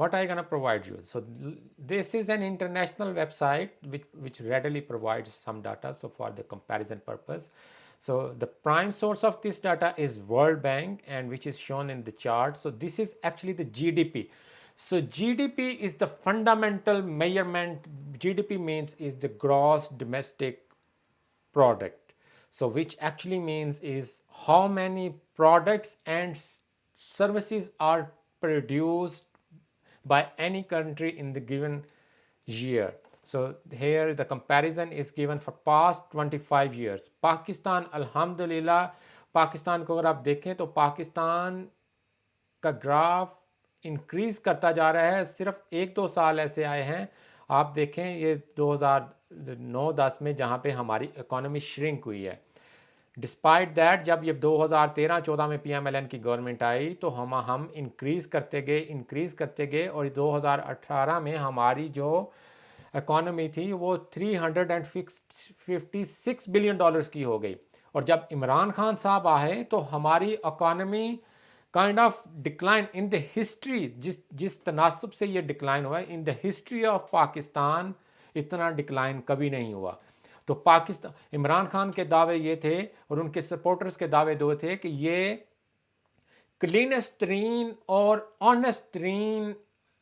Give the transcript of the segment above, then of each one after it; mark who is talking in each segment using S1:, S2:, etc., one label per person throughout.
S1: What are you going to provide you? So this is an international website which readily provides some data. So for the comparison purpose, so the prime source of this data is World Bank, and which is shown in the chart. So this is actually the GDP. So GDP is the fundamental measurement. GDP means is the gross domestic product. So which actually means is how many products and services are produced by any country in the given year. So here the comparison is given for past 25 years. Pakistan अल्हम्दुलिल्लाह, पाकिस्तान को अगर आप देखें तो पाकिस्तान का graph increase करता जा रहा है। सिर्फ एक दो साल ऐसे आए हैं, आप देखें ये 2009-10 में जहाँ पे हमारी इकोनॉमी श्रिंक हुई है। डिस्पाइट दैट जब ये 2013-14 में पीएमएलएन की गवर्नमेंट आई तो हम इंक्रीज करते गए और 2018 में हमारी जो इकोनॉमी थी वो 356 बिलियन डॉलर्स की हो गई। और जब इमरान खान साहब आए तो हमारी economy kind of decline in the history, जिस तनासब से ये डिक्लाइन हुआ in the history of Pakistan इतना डिक्लाइन कभी नहीं हुआ। तो पाकिस्तान, इमरान खान के दावे ये थे और उनके सपोर्टर्स के दावे दो थे कि ये क्लीनेस्ट तरीन और ऑनेस्ट तरीन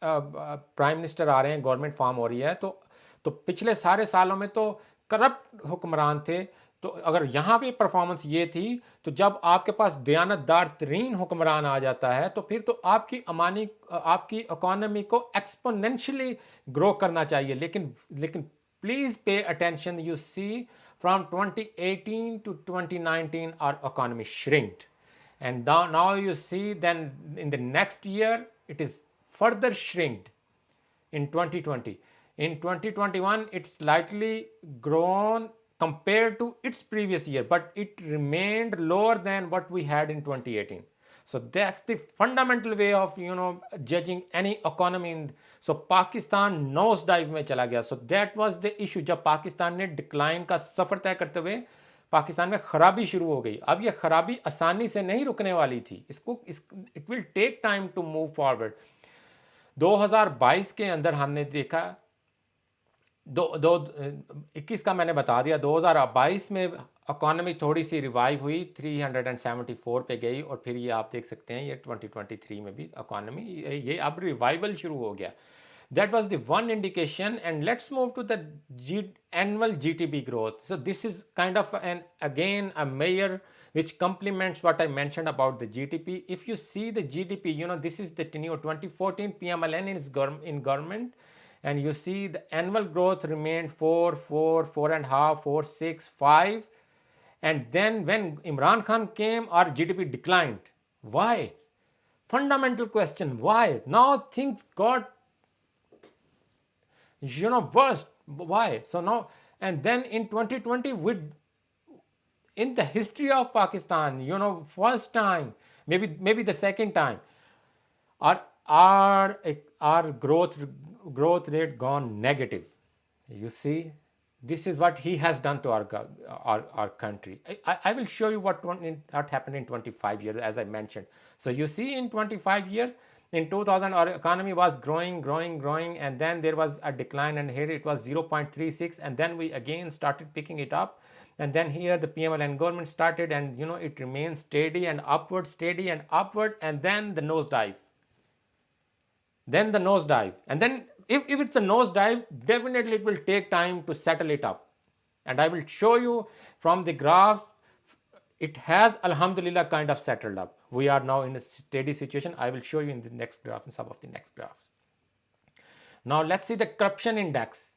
S1: प्राइम मिनिस्टर आ रहे हैं, गवर्नमेंट फॉर्म हो रही है। तो पिछले सारे सालों में तो करप्ट हुक्मरान थे। तो अगर यहाँ पे परफॉर्मेंस ये थी, तो जब आपके पास दयानतदार तरीन हुक्मरान आ जाता है तो फिर तो आपकी इकोनॉमी को एक्सपोनेंशियली ग्रो करना चाहिए। लेकिन please pay attention, you see from 2018 to 2019 our economy shrinked, and now you see then in the next year it is further shrinked in 2020. In 2021 it's slightly grown compared to its previous year, but it remained lower than what we had in 2018. So that's the fundamental way of judging any economy in. So Pakistan nose dive में चला गया. So that was the issue. जब पाकिस्तान ने decline का सफर तय करते हुए पाकिस्तान में खराबी शुरू हो गई। अब ये खराबी आसानी से नहीं रुकने वाली थी, it will take time to move forward. 2022 के अंदर हमने देखा, 21 का मैंने बता दिया, 2022 में इकोनॉमी थोड़ी सी रिवाइव हुई, 374 पे गई, और फिर ये आप देख सकते हैं ये 2023 में भी इकोनॉमी ये अब रिवाइवल शुरू हो गया। That was the one indication. And let's move to the annual GDP growth. So this is kind of again a measure which complements what I mentioned about the GDP. If you see the GDP, this is the tenure 2014 PMLN in government, and you see the annual growth remained 4.5, 4, 6, 5. And then when Imran Khan came, our GDP declined. Why? Fundamental question, why? Now things got worst. Why? So now, and then in 2020, in the history of Pakistan, first time, maybe the second time, our growth rate gone negative. You see, this is what he has done to our country. I will show you what happened in 25 years, as I mentioned. So you see, in 25 years, in 2000 our economy was growing, and then there was a decline, and here it was 0.36, and then we again started picking it up, and then here the PMLN government started, and it remains steady and upward, and then the nosedive. And then if it's a nosedive, definitely it will take time to settle it up. And I will show you from the graph, it has alhamdulillah kind of settled up. We are now in a steady situation. I will show you in the next graph, in some of the next graphs. Now let's see the corruption index.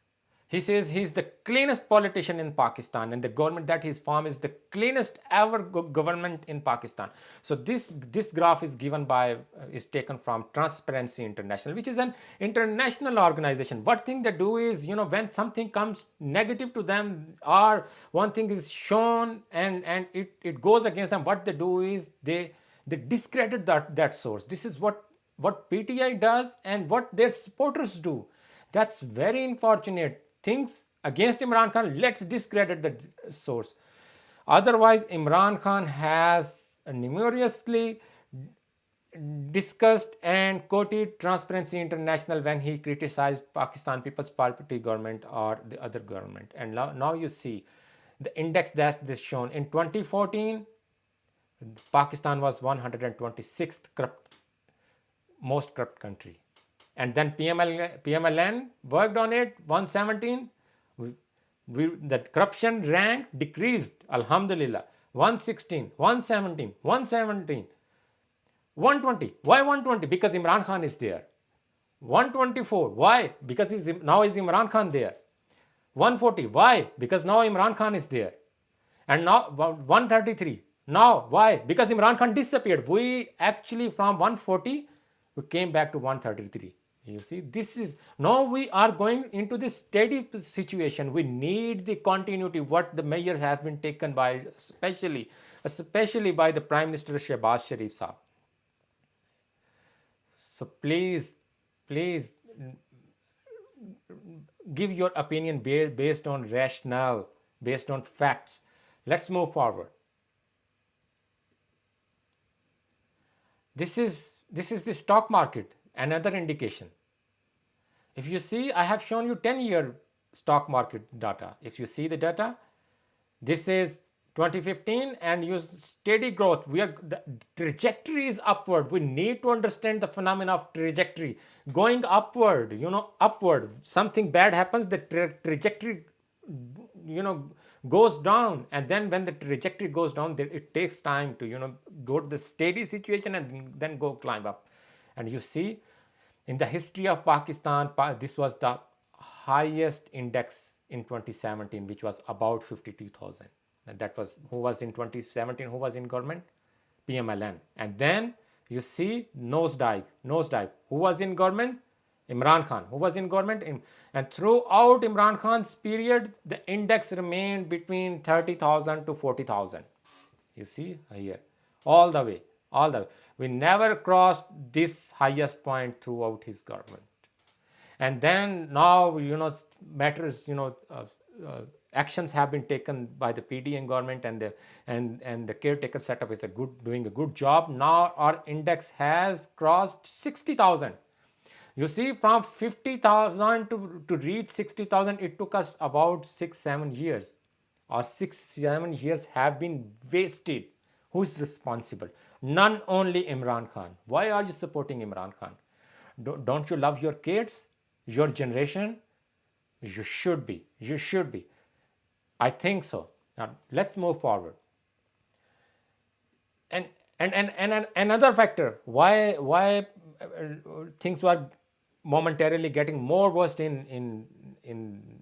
S1: He says he's the cleanest politician in Pakistan, and the government that he's formed is the cleanest ever government in Pakistan. So this graph is taken from Transparency International, which is an international organization. What thing they do is, when something comes negative to them, or one thing is shown and it goes against them, what they do is they discredit that source. This is what PTI does and what their supporters do. That's very unfortunate. Things against Imran Khan, let's discredit the source. Otherwise, Imran Khan has numerously discussed and quoted Transparency International when he criticized Pakistan People's Party government or the other government. And now you see the index that is shown in 2014. Pakistan was 126th most corrupt country, and then PMLN worked on it. 117, the corruption rank decreased, alhamdulillah. 116, 117, 117, 120. Why 120? Because Imran Khan is there. 124. Why? Because now is Imran Khan there. 140. Why? Because now Imran Khan is there. And now 133. Now why? Because Imran Khan disappeared. We actually from 140 we came back to 133. You see, this is now we are going into this steady situation. We need the continuity. What the measures have been taken by, especially by the Prime Minister Shehbaz Sharif Saab. So please give your opinion based on rationale, based on facts. Let's move forward. This is the stock market, another indication. If you see, I have shown you 10-year stock market data. If you see the data, this is 2015 and you steady growth. The trajectory is upward. We need to understand the phenomena of trajectory going upward. Upward. Something bad happens, the trajectory goes down, and then when the trajectory goes down, it takes time to go to the steady situation and then go climb up. And you see, in the history of Pakistan, this was the highest index in 2017, which was about 52,000. And that was who was in 2017, who was in government? PMLN. And then you see nosedive. Who was in government? Imran Khan. Who was in government? And throughout Imran Khan's period, the index remained between 30,000 to 40,000. You see here, all the way. We never crossed this highest point throughout his government. And then now, matters, actions have been taken by the PDM government, and the caretaker setup is doing a good job. Now our index has crossed 60,000. You see, from 50,000 to reach 60,000, it took us about 6-7 years. Or 6-7 years have been wasted. Who is responsible? None, only Imran Khan. Why are you supporting Imran Khan? Don't you love your kids, your generation? You should be. I think so. Now let's move forward. And another factor why things were momentarily getting more worse in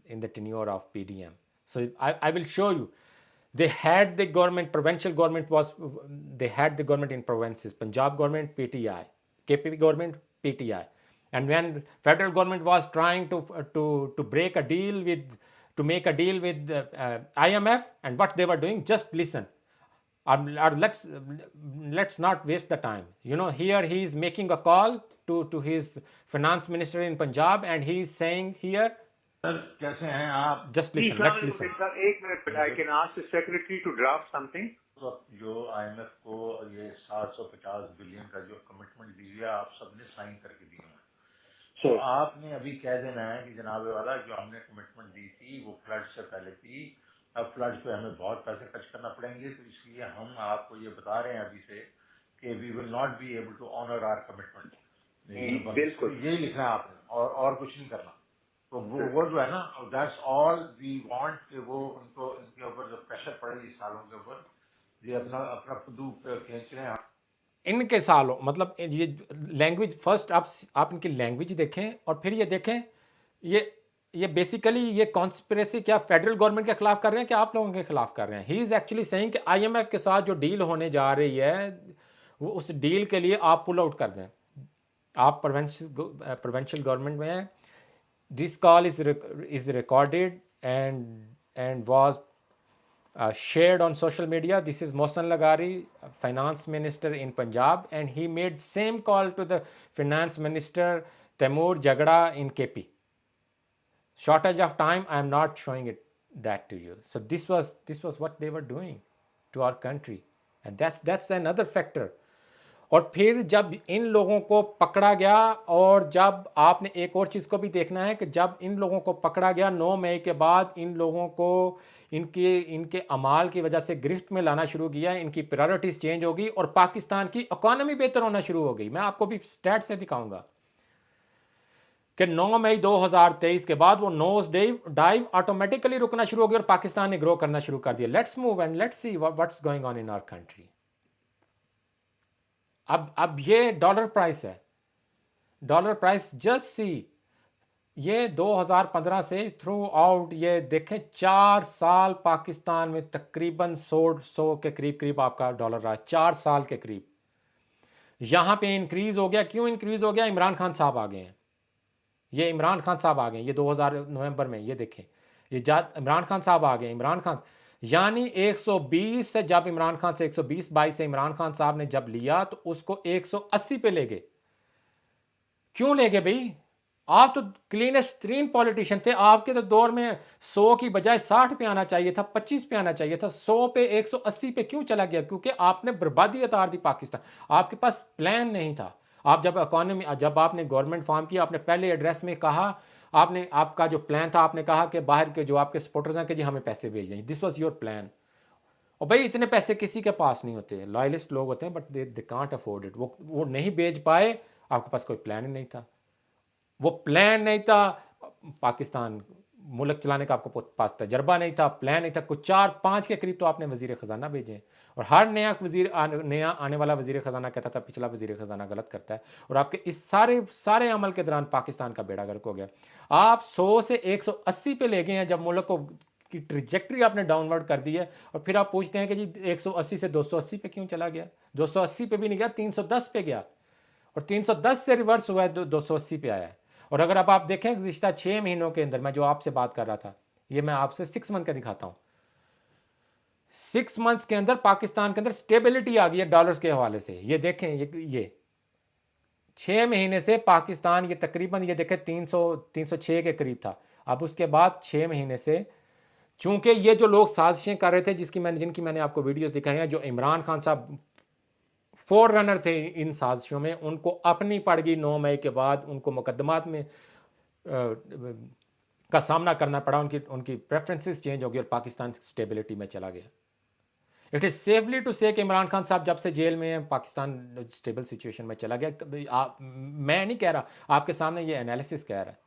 S1: the tenure of PDM. So I will show you. They had the government, provincial government they had the government in provinces. Punjab government, PTI. KP government, PTI. And when federal government was trying to break a deal to make a deal with IMF, and what they were doing, just listen. Or let's not waste the time. Here he is making a call to his finance minister in Punjab, and he is saying here,
S2: sir कैसे हैं आप?
S1: just listen, let's listen.
S3: Sir, एक minute, I can ask the secretary to draft something.
S2: तो जो IMF को ये 750 billion का जो कमिटमेंट दी है, आप सबने साइन करके दिए हैं. तो आपने अभी कह देना है कि जनाब वाला जो हमने कमिटमेंट दी थी वो फ्लड से पहले थी. अब फ्लड पे हमें बहुत पैसे खर्च करना पड़ेंगे, तो इसलिए हम आपको ये बता रहे हैं अभी से कि we will not be able to honour our commitment.
S3: बिल्कुल
S2: यही लिखना है आपने, और कुछ नहीं करना. तो वो जो है ना, दैट्स ऑल वी वांट कि वो उनको इनके ऊपर जो प्रेशर पड़े इस सालों के ऊपर, ये अपना खुदू खींच रहे हैं.
S1: इनके सालों, मतलब ये लैंग्वेज, फर्स्ट आप इनकी लैंग्वेज देखें और फिर ये देखें, ये बेसिकली ये कॉन्स्पिरेसी क्या फेडरल गवर्नमेंट के खिलाफ कर रहे हैं कि आप लोगों के खिलाफ कर रहे हैं. ही इज एक्चुअली सेइंग कि IMF के साथ जो डील होने जा रही है, वो उस डील के लिए आप पुल आउट कर दें. आप प्रोविंशियल गवर्नमेंट में हैं. This call is recorded and was shared on social media. This is Mohsen Lagari, finance minister in Punjab, and he made same call to the finance minister Taimur Jagda in KP. Shortage of time, I am not showing that to you. So this was what they were doing to our country, and that's another factor. اور پھر جب ان لوگوں کو پکڑا گیا، اور جب آپ نے ایک اور چیز کو بھی دیکھنا ہے کہ جب ان لوگوں کو پکڑا گیا 9 مئی کے بعد، ان لوگوں کو ان کے اعمال کی وجہ سے گرفت میں لانا شروع کیا، ان کی پرائرٹیز چینج ہوگی اور پاکستان کی اکانومی بہتر ہونا شروع ہو گئی. میں آپ کو بھی سٹیٹ سے دکھاؤں گا کہ 9 مئی 2023 کے بعد وہ نوز ڈائیو آٹومیٹکلی رکنا شروع ہو گیا اور پاکستان نے گرو کرنا شروع کر دیا. Let's move and let's see what's going on in our country. اب یہ ڈالر پرائس ہے، ڈالر پرائس جسٹ سی، یہ 2015 سے تھرو آؤٹ یہ دیکھیں 4 سال پاکستان میں تقریباً 100 کے قریب آپ کا ڈالر رہا ہے، 4 سال کے قریب. یہاں پہ انکریز ہو گیا. کیوں انکریز ہو گیا؟ عمران خان صاحب آ گئے ہیں. یہ عمران خان صاحب آ گئے، یہ 2000 نومبر میں، یہ دیکھیں یہ عمران خان صاحب آ گئے. عمران خان یعنی 120 سے جب عمران خان سے 120-22 سے عمران خان صاحب نے جب لیا تو اس کو 180 پہ لے گئے. کیوں لے گئے بھائی؟ آپ تو کلینسٹ ترین پولیٹیشین تھے. آپ کے تو دور میں 100 کی بجائے 60 پہ آنا چاہیے تھا، 25 پہ آنا چاہیے تھا. 100 پہ 180 پہ کیوں چلا گیا؟ کیونکہ آپ نے بربادی اتار دی پاکستان. آپ کے پاس پلان نہیں تھا. آپ جب جب آپ نے گورنمنٹ فارم کیا، آپ نے پہلے ایڈریس میں کہا، آپ کا جو پلان تھا، آپ نے کہا کہ باہر کے جو آپ کے سپورٹرز ہیں کہ جی ہمیں پیسے بھیج دیں. This was your plan. اور بھائی اتنے پیسے کسی کے پاس نہیں ہوتے، لائلسٹ لوگ ہوتے ہیں but they can't afford it. وہ نہیں بھیج پائے. آپ کے پاس کوئی پلان ہی نہیں تھا. وہ پلان نہیں تھا. پاکستان ملک چلانے کا آپ کو پاس تجربہ نہیں تھا، پلان نہیں تھا. کچھ 4-5 کے قریب تو آپ نے وزیر خزانہ بھیجے ہیں، اور ہر نیا آنے والا وزیر خزانہ کہتا تھا پچھلا وزیر خزانہ غلط کرتا ہے. اور آپ کے اس سارے عمل کے دوران پاکستان کا بیڑا غرق ہو گیا. آپ 100 سے 180 پہ لے گئے ہیں جب ملک کو کی ٹریجیکٹری آپ نے ڈاؤن ورڈ کر دی ہے. اور پھر آپ پوچھتے ہیں کہ جی 180 سے 280 پہ کیوں چلا گیا؟ 280 پہ بھی نہیں گیا، 310 پہ گیا، اور 310 سے ریورس ہوا ہے 280 پہ آیا ہے. اور اگر اب آپ دیکھیں گزشتہ 6 مہینوں کے اندر، میں جو آپ سے بات کر رہا تھا، یہ میں آپ سے 6 منتھ کا دکھاتا ہوں. 6 منتھس کے اندر پاکستان کے اندر سٹیبلٹی آ گئی ہے ڈالرز کے حوالے سے. یہ دیکھیں، یہ 6 مہینے سے پاکستان یہ تقریباً یہ دیکھیں 306 کے قریب تھا. اب اس کے بعد 6 مہینے سے، چونکہ یہ جو لوگ سازشیں کر رہے تھے جن کی میں نے آپ کو ویڈیوز دکھائی ہیں، جو عمران خان صاحب فور رنر تھے ان سازشوں میں، ان کو اپنی پڑ گئی 9 مئی کے بعد. ان کو مقدمات میں کا سامنا کرنا پڑا. ان کی پریفرنسز چینج ہو گئی اور پاکستان سٹیبلٹی میں چلا گیا. اٹ از سیفلی ٹو سے کہ عمران خان صاحب جب سے جیل میں ہیں، پاکستان سٹیبل سچویشن میں چلا گیا. میں نہیں کہہ رہا، آپ کے سامنے یہ انالیسس کہہ رہا ہے.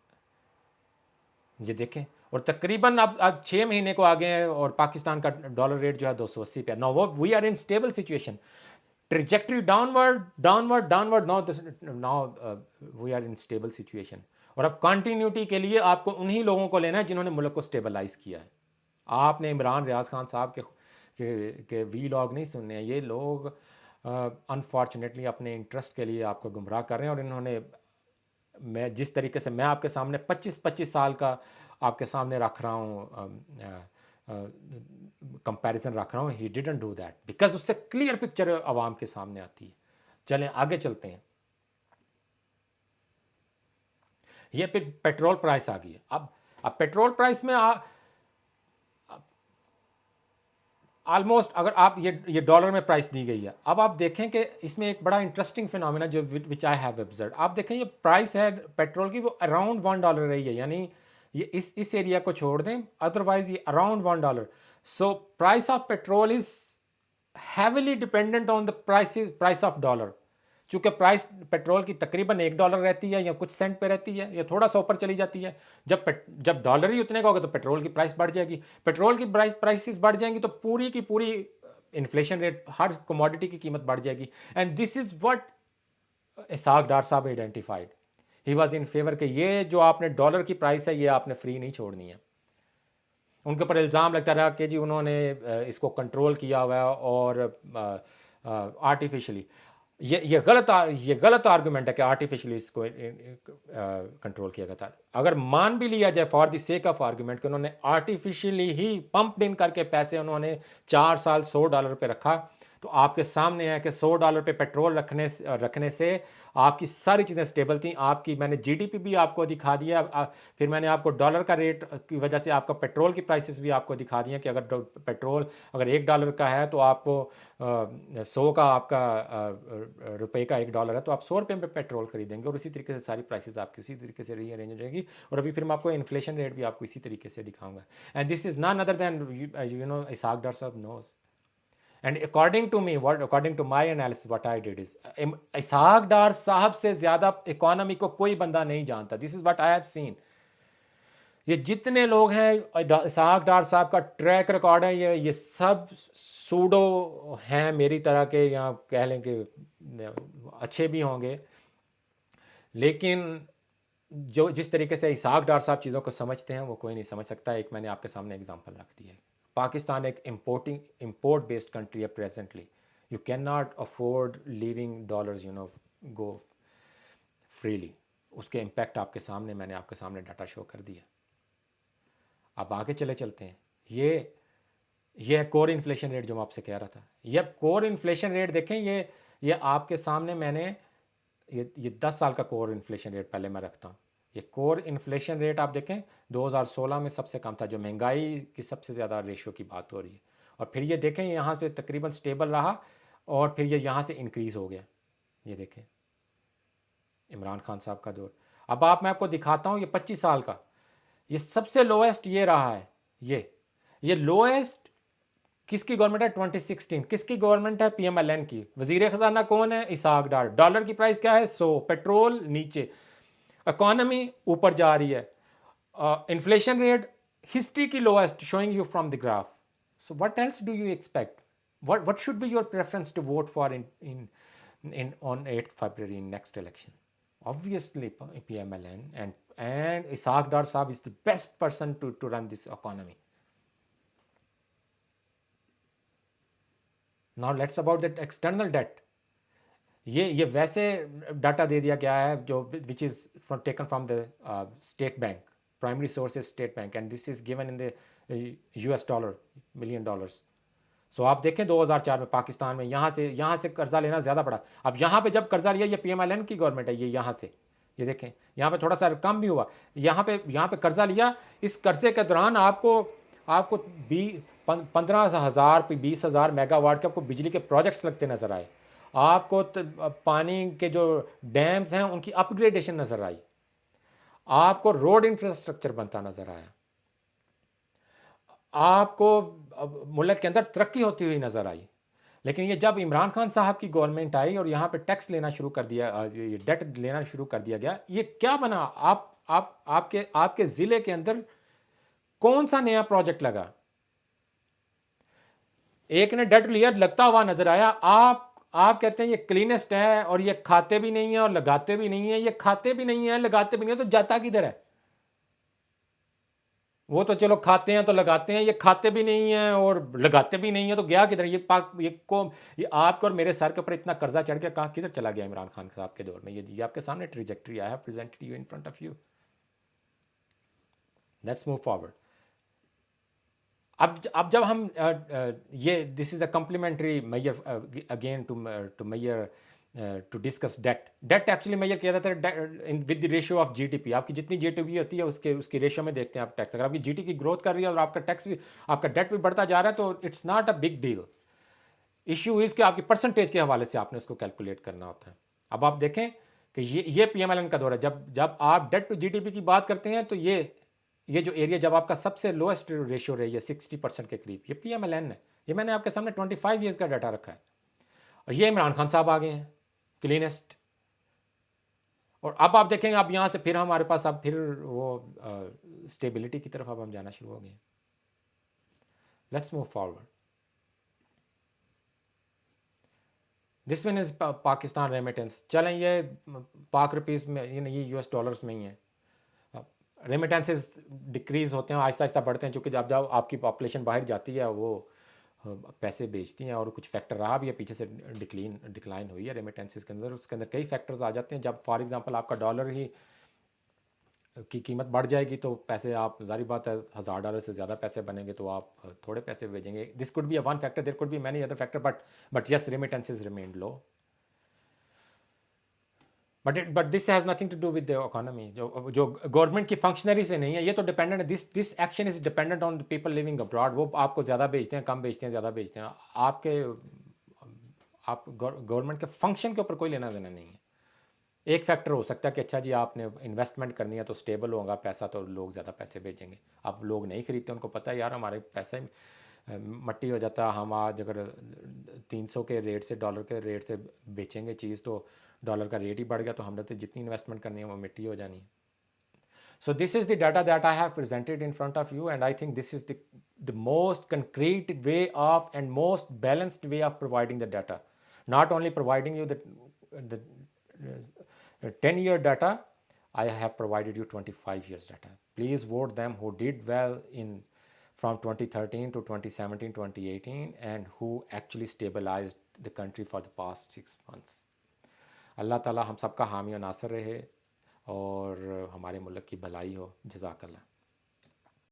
S1: یہ دیکھیں، اور تقریباً اب 6 مہینے کو آگے ہیں اور پاکستان کا ڈالر ریٹ جو ہے 280 پہ. Now we are in stable situation. Trajectory downward. Now we are in stable situation. اور اب کنٹینیوٹی کے لیے آپ کو انہی لوگوں کو لینا ہے جنہوں نے ملک کو سٹیبلائز کیا ہے. آپ نے عمران ریاض خان صاحب کے وی لاگ نہیں سننے ہیں. یہ لوگ انفارچونیٹلی اپنے انٹرسٹ کے لیے آپ کو گمراہ کر رہے ہیں. اور انہوں نے، میں جس طریقے سے میں آپ کے سامنے 25 سال کا آپ کے سامنے رکھ رہا ہوں، کمپیریزن رکھ رہا ہوں، he didn't do that because اس سے کلیئر پکچر عوام کے سامنے آتی ہے. چلیں آگے چلتے ہیں. یہ پھر پیٹرول پرائس آ گئی ہے. اب پیٹرول پرائس میں آلموسٹ، اگر آپ یہ ڈالر میں پرائس دی گئی ہے. اب آپ دیکھیں کہ اس میں ایک بڑا انٹرسٹنگ فینومینا جو وچ آئی ہیو آبزروڈ. آپ دیکھیں یہ پرائس ہے پیٹرول کی، وہ اراؤنڈ $1 رہی ہے. یعنی یہ اس ایریا کو چھوڑ دیں، ادروائز یہ around $1. So price of petrol is heavily dependent on the price of dollar. چونکہ پرائس پیٹرول کی تقریباً $1 رہتی ہے یا کچھ سینٹ پہ رہتی ہے، یا تھوڑا سا اوپر چلی جاتی ہے. جب ڈالر ہی اتنے کا ہوگا تو پیٹرول کی پرائس بڑھ جائے گی. پیٹرول کی پرائسز بڑھ جائیں گی تو پوری کی پوری انفلیشن ریٹ، ہر کموڈٹی کی قیمت بڑھ جائے گی. اینڈ دس از وٹ اسحاق ڈار صاحب identified. He was in favour کہ یہ جو آپ نے ڈالر کی پرائس ہے یہ آپ نے فری نہیں چھوڑنی ہے. ان کے اوپر الزام لگتا رہا کہ جی انہوں نے اس کو کنٹرول کیا ہوا ہے اور آرٹیفیشلی. یہ غلط آرگومنٹ ہے کہ آرٹیفیشلی اس کو کنٹرول کیا گیا تھا. اگر مان بھی لیا جائے for the sake of argument کہ انہوں نے آرٹیفیشلی ہی پمپ ان کر کے پیسے انہوں نے 4 سال $100 پہ رکھا، تو آپ کے سامنے ہے کہ $100 پہ پیٹرول رکھنے سے آپ کی ساری چیزیں اسٹیبل تھیں. آپ کی میں نے جی ڈی پی بھی آپ کو دکھا دیا, پھر میں نے آپ کو ڈالر کا ریٹ کی وجہ سے آپ کا پیٹرول کی پرائسز بھی آپ کو دکھا دیا کہ اگر پیٹرول اگر $1 کا ہے تو آپ کو 100 کا آپ کا روپے کا $1 ہے تو آپ 100 پہ پیٹرول خریدیں گے, اور اسی طریقے سے ساری پرائسز آپ کی اسی طریقے سے ری ارینج ہو جائیں گی. اور ابھی پھر میں آپ کو انفلیشن ریٹ بھی آپ کو اسی طریقے سے دکھاؤں گا. And this is none other than Ishaq Dar صاحب knows. And according to me, according to my analysis, what I did is, اسحاق ڈار صاحب سے زیادہ اکانومی کو کوئی بندہ نہیں جانتا. This is what I have seen. یہ جتنے لوگ ہیں, اسحاق ڈار صاحب کا ٹریک ریکارڈ ہے, یہ سب سوڈو ہیں میری طرح کے, یا کہہ لیں کہ اچھے بھی ہوں گے, لیکن جو جس طریقے سے اسحاق ڈار صاحب چیزوں کو سمجھتے ہیں وہ کوئی نہیں سمجھ سکتا. ایک میں نے آپ کے سامنے اگزامپل رکھ دی ہے. پاکستان ایک امپورٹ بیسڈ کنٹری ہے presently. You can not afford leaving dollars go freely. اس کے امپیکٹ آپ کے سامنے, میں نے آپ کے سامنے ڈاٹا شو کر دیا. اب آگے چلتے ہیں. یہ کور انفلیشن ریٹ جو میں آپ سے کہہ رہا تھا, یہ کور انفلیشن ریٹ دیکھیں, یہ آپ کے سامنے میں نے یہ 10 سال کا کور انفلیشن ریٹ پہلے میں رکھتا ہوں. یہ کور انفلیشن ریٹ آپ دیکھیں 2016 میں سب سے کم تھا, جو مہنگائی کی سب سے زیادہ ریشو کی بات ہو رہی ہے. اور پھر یہ دیکھیں یہاں پہ تقریباً سٹیبل رہا, اور پھر یہ یہاں سے انکریز ہو گیا. یہ دیکھیں عمران خان صاحب کا دور. اب میں آپ کو دکھاتا ہوں یہ 25 سال کا, یہ سب سے لویسٹ یہ رہا ہے. یہ لویسٹ کس کی گورنمنٹ ہے؟ 2016. کس کی گورنمنٹ ہے؟ پی ایم ایل این کی. وزیر خزانہ کون ہے؟ اسحاق ڈار. ڈالر کی پرائس کیا ہے؟ 100. پیٹرول نیچے, اکانومی اوپر جا رہی ہے, انفلیشن ریٹ ہسٹری کی lowest, showing you from the graph. So what else do you expect? What should be your preference to vote for on 8th February in next election? Obviously PMLN, and Ishaq Dar Saab is the best person to run this economy. Now let's about that external debt. یہ ویسے data دے دیا گیا ہے جو which is taken from the state bank, primary source is state bank, and this is given in the US dollar, $1 million. سو آپ دیکھیں 2004 میں پاکستان میں یہاں سے قرضہ لینا زیادہ پڑا. اب یہاں پہ جب قرضہ لیا, یہ پی ایم ایل این کی گورنمنٹ ہے, یہ یہاں سے یہ دیکھیں یہاں پہ تھوڑا سا کم بھی ہوا. یہاں پہ قرضہ لیا, اس قرضے کے دوران آپ کو 15,000 پہ 20,000 میگا واٹ کے آپ کو بجلی کے پروجیکٹس لگتے نظر آئے. آپ کو پانی کے جو ڈیمز ہیں ان کی اپ گریڈیشن نظر آئی. آپ کو روڈ انفراسٹرکچر بنتا نظر آیا. آپ کو ملک کے اندر ترقی ہوتی ہوئی نظر آئی. لیکن یہ جب عمران خان صاحب کی گورنمنٹ آئی اور یہاں پہ ٹیکس لینا شروع کر دیا, ڈیٹ لینا شروع کر دیا گیا, یہ کیا بنا؟ آپ کے ضلع کے اندر کون سا نیا پروجیکٹ لگا؟ ایک نے ڈیٹ لیا, لگتا ہوا نظر آیا. آپ کہتے ہیں یہ کلینسٹ ہے, اور یہ کھاتے بھی نہیں ہیں اور لگاتے بھی نہیں ہیں. یہ کھاتے بھی نہیں ہیں, لگاتے بھی نہیں ہیں, تو جاتا کدھر ہے؟ وہ تو چلو کھاتے ہیں تو لگاتے ہیں, یہ کھاتے بھی نہیں ہیں اور لگاتے بھی نہیں ہیں, تو گیا کدھر؟ یہ آپ کو اور میرے سر کے اوپر اتنا قرضہ چڑھ گیا, کہاں کدھر چلا گیا عمران خان صاحب کے دور میں؟ یہ آپ کے سامنے trajectory I have presented you in front of you. Let's move forward. اب جب ہم یہ this is a complementary measure again to measure to discuss that actually measure کیا جاتا ہے with the ratio of G D P. آپ کی جتنی جی ڈی پی ہوتی ہے اس کی ریشیو میں دیکھتے ہیں آپ ٹیکس. اگر آپ کی جی ڈی پی گروتھ کر رہی ہے اور آپ کا ٹیکس بھی, آپ کا ڈیٹ بھی بڑھتا جا رہا ہے, تو it's not a big deal. Issue is کہ آپ کی پرسنٹیج کے حوالے سے آپ نے اس کو کیلکولیٹ کرنا ہوتا ہے. اب آپ دیکھیں کہ یہ پی ایم ایل این کا دور ہے. جب آپ debt to G D P کی بات کرتے ہیں, تو یہ جو ایریا جب آپ کا سب سے لوئسٹ ریشیو رہی ہے 60% کے قریب, یہ پی ایم ایل این ہے. یہ میں نے آپ کے سامنے 25 ایئرس کا ڈاٹا رکھا ہے. اور یہ عمران خان صاحب آگے ہیں کلینسٹ. اور اب آپ دیکھیں گے, اب یہاں سے پھر ہمارے پاس اب پھر وہ اسٹیبلٹی کی طرف اب ہم جانا شروع ہو گئے. Let's move forward. This one is Pakistan remittance. چلیں یہ پاک روپیز میں, یہ یو ایس ڈالرس میں ہی ہیں. ریمیٹنسز ڈکریز ہوتے ہیں, آہستہ آہستہ بڑھتے ہیں, چونکہ جب آپ کی پاپولیشن باہر جاتی ہے وہ پیسے بیچتی ہیں, اور کچھ فیکٹر رہا بھی ہے پیچھے سے ڈکلائن ہوئی ہے ریمیٹنسز کے اندر. اس کے اندر کئی فیکٹرز آ جاتے ہیں. جب فار ایگزامپل آپ کا ڈالر ہی کی قیمت بڑھ جائے گی, تو پیسے آپ ظاہری بات ہے $1,000 سے زیادہ پیسے بنیں گے تو آپ تھوڑے پیسے بھیجیں گے. This could be a one factor, there could be many other factor, but yes remittances remained low. But this has nothing to do with the economy. جو گورنمنٹ کی فنکشنری سے نہیں ہے, یہ تو ڈپینڈنٹ ہے. This action is dependent on people living abroad. وہ آپ کو زیادہ بیچتے ہیں, کم بیچتے ہیں, زیادہ بیچتے ہیں, آپ گورنمنٹ کے فنکشن کے اوپر کوئی لینا دینا نہیں ہے. ایک فیکٹر ہو سکتا ہے کہ اچھا جی آپ نے انویسٹمنٹ کرنی ہے تو اسٹیبل ہوگا پیسہ, تو لوگ زیادہ پیسے بھیجیں گے. اب لوگ نہیں خریدتے, ان کو پتہ ہے یار ہمارے پیسے مٹی ہو جاتا. ہم آج اگر 300 کے ریٹ سے, ڈالر کے ریٹ سے بیچیں گے چیز, تو ڈالر کا ریٹ ہی بڑھ گیا, تو ہم نے تو جتنی انویسٹمنٹ کرنی ہے وہ مٹی ہو جانی ہے. So this is the data that I have presented in front of you, and I think this is the most concrete way of and most balanced way of providing the data. Not only providing you the 10-year data, I have provided you 25 years data. Please vote them who did well in from 2013 to 2017, 2018, and who actually stabilized the country for the past 6 months. اللہ تعالیٰ ہم سب کا حامی و ناصر رہے اور ہمارے ملک کی بھلائی ہو. جزاک اللہ.